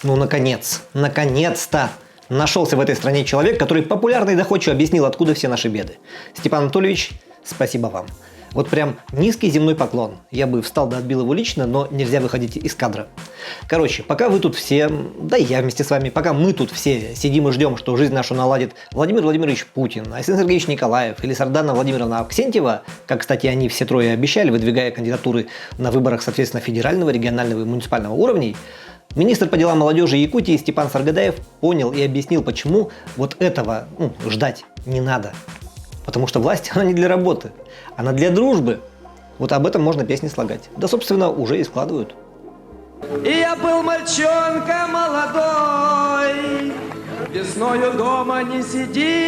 Ну, наконец-то нашелся в этой стране человек, который популярно и доходчиво объяснил, откуда все наши беды. Степан Анатольевич, спасибо вам. Вот прям низкий земной поклон. Я бы встал да отбил его лично, но нельзя выходить из кадра. Короче, пока вы тут все, да и я вместе с вами, пока мы тут все сидим и ждем, что жизнь нашу наладит Владимир Владимирович Путин, Александр Сергеевич Николаев или Сардана Владимировна Аксентьева, как, кстати, они все трое обещали, выдвигая кандидатуры на выборах, соответственно, федерального, регионального и муниципального уровней, министр по делам молодежи Якутии Степан Саргадаев понял и объяснил, почему вот этого ждать не надо. Потому что власть, она не для работы, она для дружбы. Вот об этом можно песни слагать. Да, собственно, уже и складывают. И я был мальчонка молодой, весною дома не сидится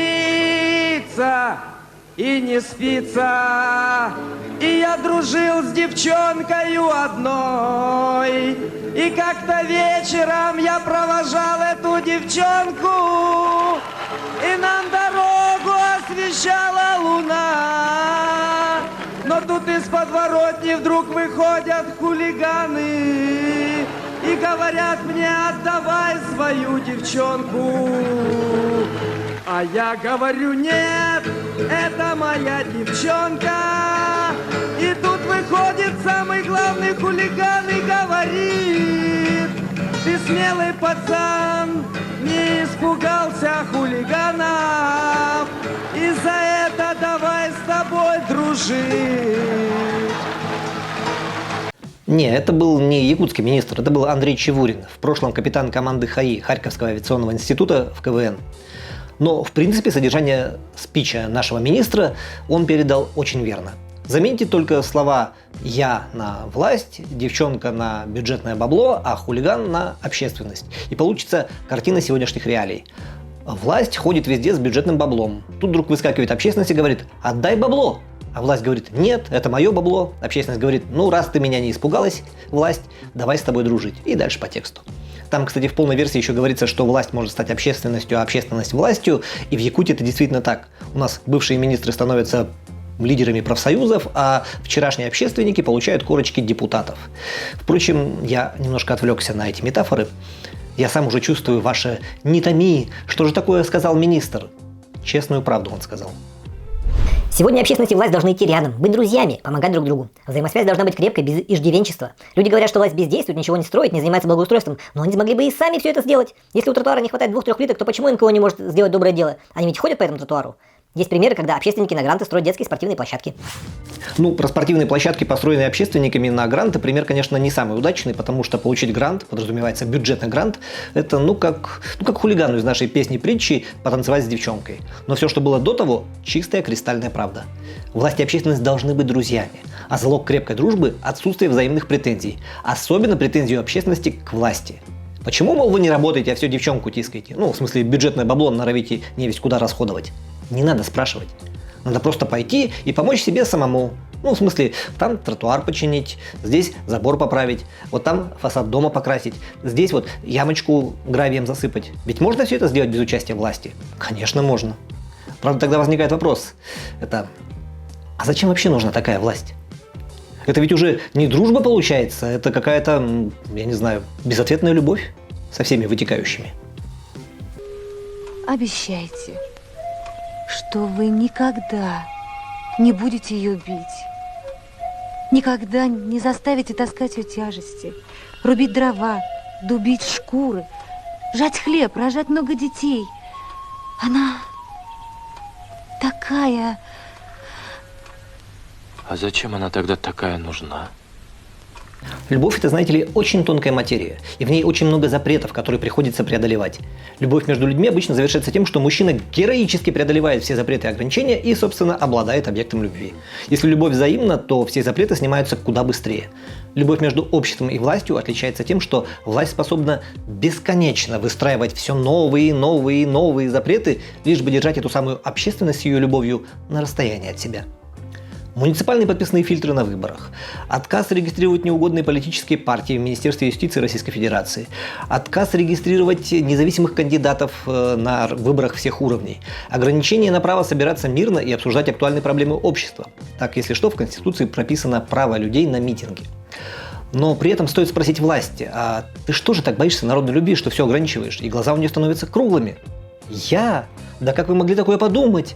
и не спится. И я дружил с девчонкою одной, и как-то вечером я провожал эту девчонку, и нам дорогу освещала луна. Но тут из подворотни вдруг выходят хулиганы и говорят мне: отдавай свою девчонку. А я говорю: нет, это моя девчонка. И тут выходит самый главный хулиган и говорит: ты смелый пацан, не испугался хулиганов, и за это давай с тобой дружить. Не, это был не якутский министр, это был Андрей Чевурин, в прошлом капитан команды ХАИ, Харьковского авиационного института в КВН. Но, в принципе, содержание спича нашего министра он передал очень верно. Заметьте только слова «я» на власть, девчонка на бюджетное бабло, а хулиган на общественность. И получится картина сегодняшних реалий. Власть ходит везде с бюджетным баблом. Тут вдруг выскакивает общественность и говорит: отдай бабло. А власть говорит: нет, это мое бабло. Общественность говорит: ну раз ты меня не испугалась, власть, давай с тобой дружить. И дальше по тексту. Там, кстати, в полной версии еще говорится, что власть может стать общественностью, а общественность властью. И в Якутии это действительно так. У нас бывшие министры становятся лидерами профсоюзов, а вчерашние общественники получают корочки депутатов. Впрочем, я немножко отвлекся на эти метафоры. Я сам уже чувствую ваше «не томи». Что же такое сказал министр? Честную правду он сказал. Сегодня общественность и власть должны идти рядом, быть друзьями, помогать друг другу. Взаимосвязь должна быть крепкой, без иждивенчества. Люди говорят, что власть бездействует, ничего не строит, не занимается благоустройством, но они могли бы и сами все это сделать. Если у тротуара не хватает 2-3 плиток, то почему НКО не может сделать доброе дело? Они ведь ходят по этому тротуару. Есть примеры, когда общественники на гранты строят детские спортивные площадки. Ну, про спортивные площадки, построенные общественниками на гранты, пример, конечно, не самый удачный, потому что получить грант, подразумевается бюджетный грант, это как хулигану из нашей песни-притчи потанцевать с девчонкой. Но все, что было до того, чистая кристальная правда. Власть и общественность должны быть друзьями, а залог крепкой дружбы – отсутствие взаимных претензий, особенно претензий общественности к власти. Почему, мол, вы не работаете, а все девчонку тискаете? Ну, в смысле, бюджетное бабло норовите невесть куда расходовать. Не надо спрашивать. Надо просто пойти и помочь себе самому. Ну, в смысле, там тротуар починить, здесь забор поправить, вот там фасад дома покрасить, здесь вот ямочку гравием засыпать. Ведь можно все это сделать без участия власти? Конечно, можно. Правда, тогда возникает вопрос. А зачем вообще нужна такая власть? Это ведь уже не дружба получается, это какая-то, я не знаю, безответная любовь со всеми вытекающими. Обещайте, что вы никогда не будете ее бить, никогда не заставите таскать ее тяжести, рубить дрова, дубить шкуры, жать хлеб, рожать много детей. Она такая... А зачем она тогда такая нужна? Любовь – это, знаете ли, очень тонкая материя, и в ней очень много запретов, которые приходится преодолевать. Любовь между людьми обычно завершается тем, что мужчина героически преодолевает все запреты и ограничения и, собственно, обладает объектом любви. Если любовь взаимна, то все запреты снимаются куда быстрее. Любовь между обществом и властью отличается тем, что власть способна бесконечно выстраивать все новые и новые запреты, лишь бы держать эту самую общественность с ее любовью на расстоянии от себя. Муниципальные подписные фильтры на выборах, отказ регистрировать неугодные политические партии в Министерстве юстиции Российской Федерации, отказ регистрировать независимых кандидатов на выборах всех уровней, ограничение на право собираться мирно и обсуждать актуальные проблемы общества. Так, если что, в Конституции прописано право людей на митинги. Но при этом стоит спросить власти, а ты что же так боишься народной любви, что все ограничиваешь, и глаза у нее становятся круглыми? Я? Да как вы могли такое подумать?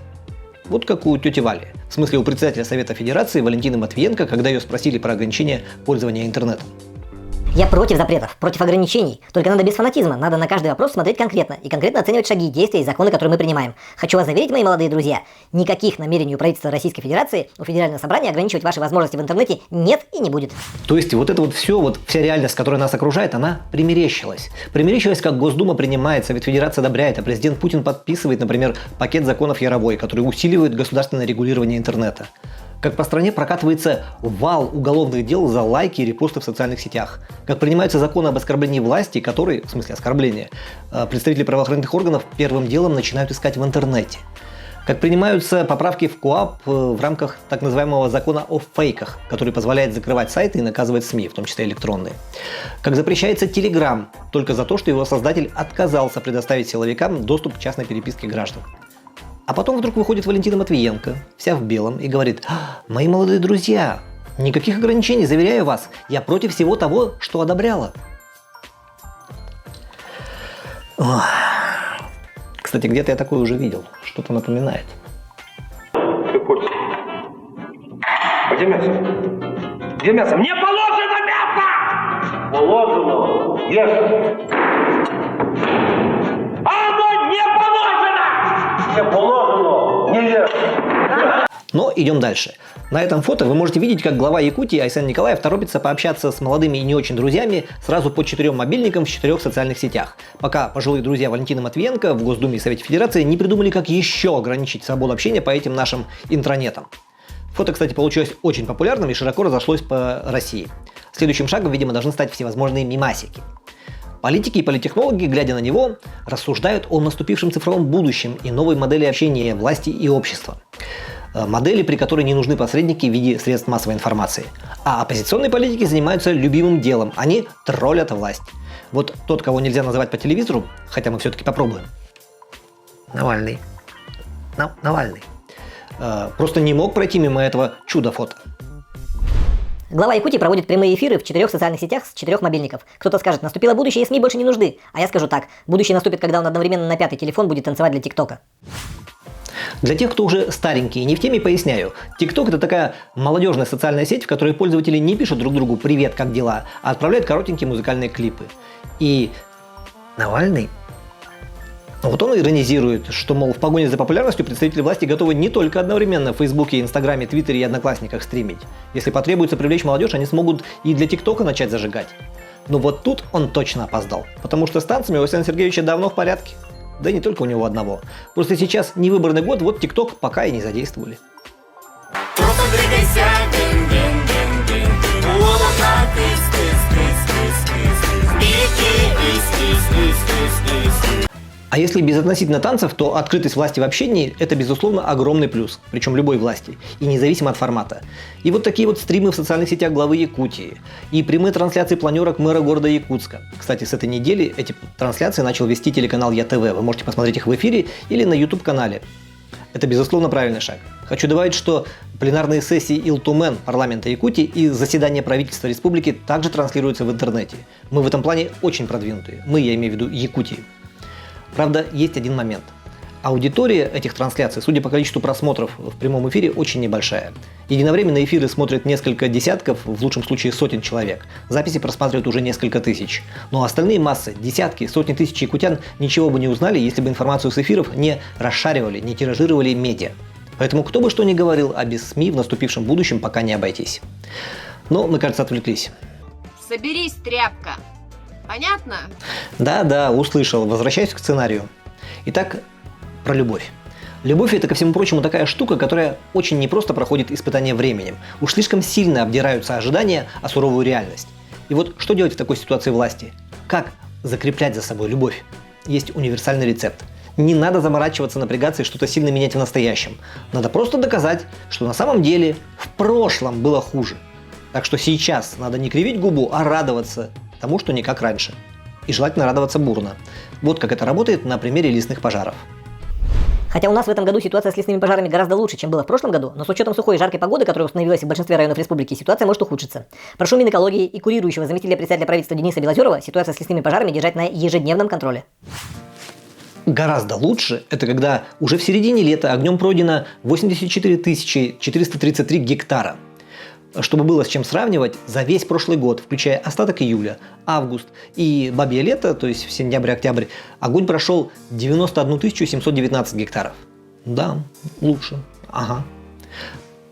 Вот как у тети Вали, в смысле у председателя Совета Федерации Валентины Матвиенко, когда ее спросили про ограничение пользования интернетом. Я против запретов, против ограничений. Только надо без фанатизма, надо на каждый вопрос смотреть конкретно и конкретно оценивать шаги, действия и законы, которые мы принимаем. Хочу вас заверить, мои молодые друзья, никаких намерений у правительства Российской Федерации, у Федерального собрания ограничивать ваши возможности в интернете нет и не будет. То есть вот это вот все, вот вся реальность, которая нас окружает, она примерещилась. Примерещилась, как Госдума принимает, Совет Федерации одобряет, а президент Путин подписывает, например, пакет законов Яровой, который усиливает государственное регулирование интернета. Как по стране прокатывается вал уголовных дел за лайки и репосты в социальных сетях. Как принимаются законы об оскорблении власти, которые, в смысле оскорбления, представители правоохранительных органов первым делом начинают искать в интернете. Как принимаются поправки в КоАП в рамках так называемого закона о фейках, который позволяет закрывать сайты и наказывать СМИ, в том числе электронные. Как запрещается Telegram только за то, что его создатель отказался предоставить силовикам доступ к частной переписке граждан. А потом вдруг выходит Валентина Матвиенко, вся в белом, и говорит: «Мои молодые друзья, никаких ограничений, заверяю вас, я против всего того, что одобряла». Ох. Кстати, где-то я такое уже видел, что-то напоминает. Ты хочешь? Где мясо? Где мясо? Мне положено мясо! Положено? Ешь! Оно не положено! Не положено! Не ешь! Но идем дальше. На этом фото вы можете видеть, как глава Якутии Айсен Николаев торопится пообщаться с молодыми и не очень друзьями сразу по 4 мобильникам в 4 социальных сетях, пока пожилые друзья Валентины Матвиенко в Госдуме и Совете Федерации не придумали, как еще ограничить свободу общения по этим нашим интранетам. Фото, кстати, получилось очень популярным и широко разошлось по России. Следующим шагом, видимо, должны стать всевозможные мемасики. Политики и политтехнологи, глядя на него, рассуждают о наступившем цифровом будущем и новой модели общения власти и общества. Модели, при которой не нужны посредники в виде средств массовой информации. А оппозиционные политики занимаются любимым делом. Они троллят власть. Вот тот, кого нельзя называть по телевизору, хотя мы все-таки попробуем. Навальный. Навальный. Просто не мог пройти мимо этого чудо-фото. Глава Якутии проводит прямые эфиры в 4 социальных сетях с 4 мобильников. Кто-то скажет: наступило будущее, и СМИ больше не нужны. А я скажу так: будущее наступит, когда он одновременно на 5-й телефон будет танцевать для ТикТока. Для тех, кто уже старенький и не в теме, поясняю. TikTok — это такая молодежная социальная сеть, в которой пользователи не пишут друг другу «Привет, как дела?», а отправляют коротенькие музыкальные клипы. И Навальный, вот он иронизирует, что, мол, в погоне за популярностью представители власти готовы не только одновременно в Фейсбуке, Инстаграме, Твиттере и Одноклассниках стримить. Если потребуется привлечь молодежь, они смогут и для ТикТока начать зажигать. Но вот тут он точно опоздал, потому что с танцами у Александра Сергеевича давно в порядке. Да и не только у него одного. Просто сейчас не выборный год, вот ТикТок пока и не задействовали. Просто двигайся, дин-дин-дин-дин. Волока, А если без относительно танцев, то открытость власти в общении – это, безусловно, огромный плюс, причем любой власти, и независимо от формата. И вот такие вот стримы в социальных сетях главы Якутии, и прямые трансляции планерок мэра города Якутска. Кстати, с этой недели эти трансляции начал вести телеканал ЯТВ, вы можете посмотреть их в эфире или на YouTube-канале. Это, безусловно, правильный шаг. Хочу добавить, что пленарные сессии Илтумен парламента Якутии и заседания правительства республики также транслируются в интернете. Мы в этом плане очень продвинутые. Мы, я имею в виду Якутию. Правда, есть один момент. Аудитория этих трансляций, судя по количеству просмотров в прямом эфире, очень небольшая. Единовременно эфиры смотрят несколько десятков, в лучшем случае сотен человек. Записи просматривают уже несколько тысяч. Но остальные массы, десятки, сотни тысяч якутян ничего бы не узнали, если бы информацию с эфиров не расшаривали, не тиражировали медиа. Поэтому кто бы что ни говорил, а без СМИ в наступившем будущем пока не обойтись. Но мы, кажется, отвлеклись. Соберись, тряпка. Понятно? Да, услышал. Возвращаюсь к сценарию. Итак, про любовь. Любовь — это, ко всему прочему, такая штука, которая очень непросто проходит испытание временем. Уж слишком сильно обдираются ожидания, а суровую реальность. И вот что делать в такой ситуации власти? Как закреплять за собой любовь? Есть универсальный рецепт. Не надо заморачиваться, напрягаться и что-то сильно менять в настоящем. Надо просто доказать, что на самом деле в прошлом было хуже. Так что сейчас надо не кривить губу, а радоваться тому, что не как раньше. И желательно радоваться бурно. Вот как это работает на примере лесных пожаров. Хотя у нас в этом году ситуация с лесными пожарами гораздо лучше, чем было в прошлом году, но с учетом сухой и жаркой погоды, которая установилась в большинстве районов республики, ситуация может ухудшиться. Прошу Минэкологии и курирующего заместителя председателя правительства Дениса Белозерова ситуацию с лесными пожарами держать на ежедневном контроле. Гораздо лучше – это когда уже в середине лета огнем пройдено 84 433 гектара. Чтобы было с чем сравнивать, за весь прошлый год, включая остаток июля, август и бабье лето, то есть сентябрь-октябрь, огонь прошел 91 719 гектаров. Да, лучше. Ага.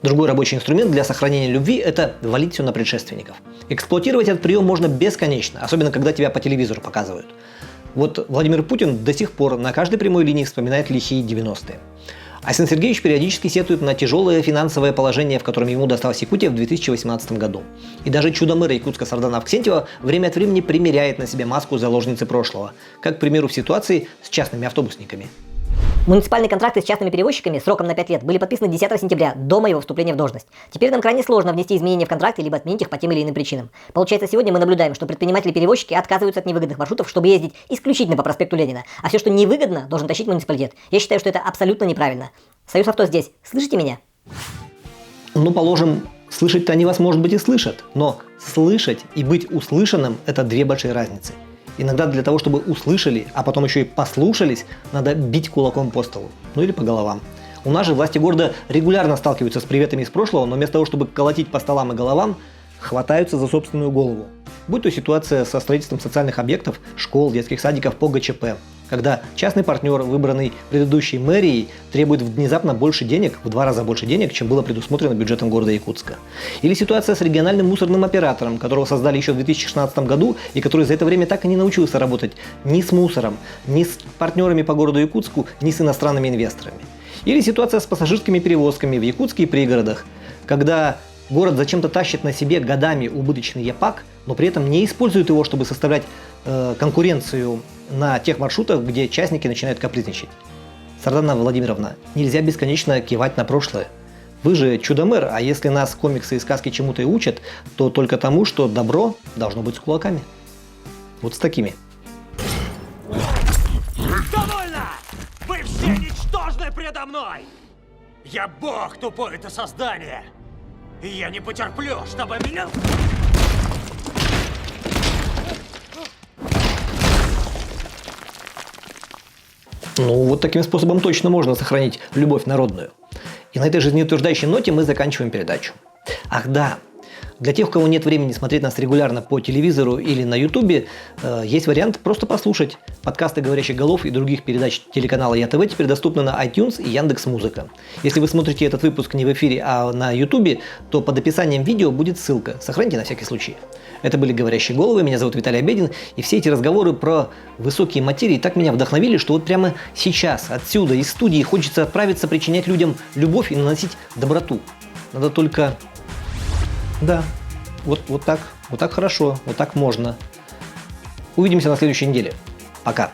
Другой рабочий инструмент для сохранения любви – это валить все на предшественников. Эксплуатировать этот прием можно бесконечно, особенно когда тебя по телевизору показывают. Вот Владимир Путин до сих пор на каждой прямой линии вспоминает лихие 90-е. Айсен Сергеевич периодически сетует на тяжелое финансовое положение, в котором ему досталась Якутия в 2018 году. И даже чудо-мэр Якутска Сардана Авксентьева время от времени примеряет на себе маску заложницы прошлого, как, к примеру, в ситуации с частными автобусниками. Муниципальные контракты с частными перевозчиками сроком на 5 лет были подписаны 10 сентября, до моего вступления в должность. Теперь нам крайне сложно внести изменения в контракты, либо отменить их по тем или иным причинам. Получается, сегодня мы наблюдаем, что предприниматели-перевозчики отказываются от невыгодных маршрутов, чтобы ездить исключительно по проспекту Ленина, а все, что невыгодно, должен тащить муниципалитет. Я считаю, что это абсолютно неправильно. Союз авто здесь. Слышите меня? Ну, положим, слышать-то они вас, может быть, и слышат, но слышать и быть услышанным – это две большие разницы. Иногда для того, чтобы услышали, а потом еще и послушались, надо бить кулаком по столу, ну или по головам. У нас же власти города регулярно сталкиваются с приветами из прошлого, но вместо того, чтобы колотить по столам и головам, хватаются за собственную голову. Будь то ситуация со строительством социальных объектов, школ, детских садиков по ГЧП, когда частный партнер, выбранный предыдущей мэрией, требует внезапно больше денег, в 2 раза больше денег, чем было предусмотрено бюджетом города Якутска. Или ситуация с региональным мусорным оператором, которого создали еще в 2016 году и который за это время так и не научился работать ни с мусором, ни с партнерами по городу Якутску, ни с иностранными инвесторами. Или ситуация с пассажирскими перевозками в Якутске и пригородах, когда город зачем-то тащит на себе годами убыточный ЯПАК, но при этом не использует его, чтобы составлять конкуренцию на тех маршрутах, где частники начинают капризничать. Сардана Владимировна, нельзя бесконечно кивать на прошлое. Вы же чудо-мэр, а если нас комиксы и сказки чему-то и учат, то только тому, что добро должно быть с кулаками. Вот с такими. Довольно! Вы все ничтожны предо мной! Я бог, тупое это создание! И я не потерплю, чтобы меня... Ну, вот таким способом точно можно сохранить любовь народную. И на этой жизнеутверждающей ноте мы заканчиваем передачу. Ах да, для тех, у кого нет времени смотреть нас регулярно по телевизору или на ютубе, есть вариант просто послушать. Подкасты «Говорящих голов» и других передач телеканала ЯТВ теперь доступны на iTunes и Яндекс.Музыка. Если вы смотрите этот выпуск не в эфире, а на ютубе, то под описанием видео будет ссылка. Сохраните на всякий случай. Это были «Говорящие головы», меня зовут Виталий Обедин, и все эти разговоры про высокие материи так меня вдохновили, что вот прямо сейчас, отсюда, из студии хочется отправиться причинять людям любовь и наносить доброту. Надо только... Да, вот так хорошо, вот так можно. Увидимся на следующей неделе. Пока.